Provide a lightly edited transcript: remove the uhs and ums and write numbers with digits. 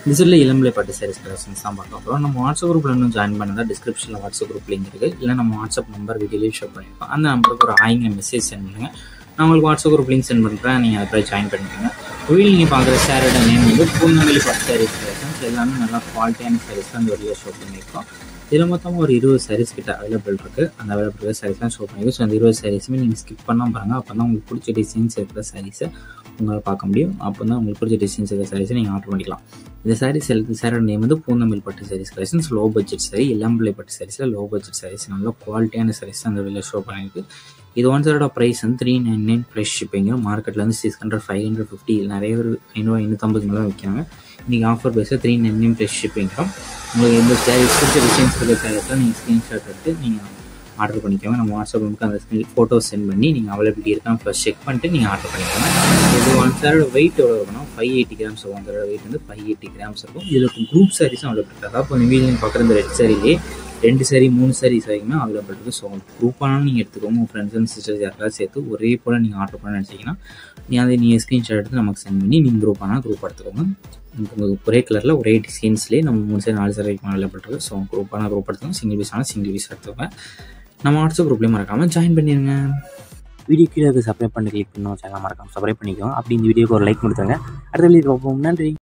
இந்த சைடில் இளம்பிள்ளை பட்டு சாரீஸ் கலெக்ஷன்ஸ் தான் பார்க்க போகிறோம். நம்ம வாட்ஸ்அப் குரூப்பில் இன்னும் ஜாயின் பண்ணுங்கள். டிஸ்கிரிப்ஷனில் வாட்ஸ்அப் குரூப் லிங்க் இருக்குது. இல்லை நம்ம வாட்ஸ்அப் நம்பர் வீடியோலேயே ஷோ பண்ணியிருக்கோம். அந்த நம்பருக்கு ஒரு ஹாய்ங்க மெசேஜ் சென்ட் பண்ணுங்கள். நான் உங்களுக்கு வாட்ஸ்அப் குரூப் லிங்க் சென்ட் பண்ணுறேன். நீங்கள் அதை ஜாயின் பண்ணிக்கோங்க. வீடியோ நீங்கள் பார்க்குற சாரோட நேம் வந்து பூந்தமல்லி பட்டு சாரீஸ் கலெக்ஷன்ஸ். எல்லாமே நல்லா குவாலிட்டியான சாரீஸ் தான் இந்த வீடியோ ஷோ பண்ணியிருக்கோம். இதில் மொத்தமாக ஒரு 20 சாரீஸ் கிட்ட அவைலபிள் இருக்குது. அந்த அவைலபிள் சாரீஸ்லாம் ஷோ பண்ணியிருக்கோம். ஸோ அந்த 20 சாரீஸுமே நீங்கள் ஸ்கிப் பண்ணால் பாருங்கள். அப்போ தான் உங்களுக்கு பிடிச்ச டிசைன்ஸ் இருக்கிற சாரீஸை உங்களால் பார்க்க முடியும். அப்போ தான் உங்களுக்கு பிடிச்ச டிசைன்ஸ் இருக்கிற சாரீஸை நீங்கள் ஆர்டர் பண்ணிக்கலாம். இந்த சாரீஸ் சாரோட நேம் வந்து பூந்தமல்லி பட்டு sarees collections. Low budget saree, Elampillai பட்டு சாரீஸில் லோ பட்ஜெட் சாரீஸ், நல்ல குவாலிட்டியான சாரீஸ் தான் அந்த வீடியோ ஷோ பண்ணியிருக்கு. இது ஒன் சாரோட ப்ரைஸ் வந்து 399 ப்ளஸ் ஷிப்பிங்க. மார்க்கெட்டில் வந்து 600, 550, நிறைய ஒரு 500, 550 மேலே விற்கிறாங்க. இன்றைக்கி ஆஃபர் ப்ரைஸில் 399 ப்ளஸ் ஷிப்பிங் தான். உங்களுக்கு எந்த சாரீஸ் பிடிச்ச டிசைன்ஸ் இருக்கிற சாரீஸில் நீங்கள் ஸ்க்ரீன்ஷாட் எடுத்து நீங்கள் ஆர்டர் பண்ணிக்கோங்க. நம்ம வாட்ஸ்அப் நமக்கு அந்த ஃபோட்டோஸ் சென்ட் பண்ணி நீங்கள் அவைலபிலிட்டி இருக்கான்னு ஃபஸ்ட் செக் பண்ணிட்டு நீங்கள் ஆர்டர் பண்ணிக்கோங்க. இது ஒன் சாரோட வெயிட் எவ்வளோ இருக்குன்னா 580 கிராம்ஸ். ஒன் சாரோட வெயிட் வந்து 580 கிராம்ஸ் இருக்கும். இதில் குரூப் சாரீஸும் அவைலபிள் இருக்குது. அதாவது இப்போ வீடியோ பார்க்குற இந்த ரெட் சாரிலே 2 சாரீ 3 சாரீஸ் வரைக்குமே அவைலபிள் இருக்குது. ஸோ குரூப்பானாலும் நீங்கள் எடுத்துக்கோங்க. உங்கள் ஃப்ரெண்ட்ஸ் அண்ட் சிஸ்டர்ஸ் யாராவது சேர்த்து ஒரே போல் நீங்கள் ஆர்டர் பண்ண நினச்சிங்கன்னா நீங்கள் ஸ்க்ரீன்ஷாட் எடுத்து நமக்கு சென்ட் பண்ணி நீங்கள் குரூப் எடுத்துக்கோங்க. உங்களுக்கு ஒரே கலரில் ஒரே டிசைன்ஸ்லேயே நம்ம 3 சாரி 4 சாரி வரைக்கும் அவைலபிள் இருக்குது. ஸோ குரூப்பான குரூப் எடுத்துக்கோங்க. சிங்கிள் பீஸ் ஆனால் சிங்கிள் பீஸ் எடுத்துக்கோங்க. நம்ம வாட்ஸ்அப் குரூப்லேயும் மறக்காமல் ஜாயின் பண்ணிடுங்க. வீடியோ கீழே சப்ஸ்கிரைப் பண்ணி கிளிக் பண்ணோம். சேனல் மறக்காமல் சப்ஸ்கிரைப் பண்ணிக்கோங்க. அப்படி இந்த வீடியோக்கு ஒரு லைக் கொடுத்துருங்க. அடுத்த வீடியோ பார்ப்போம். நன்றி.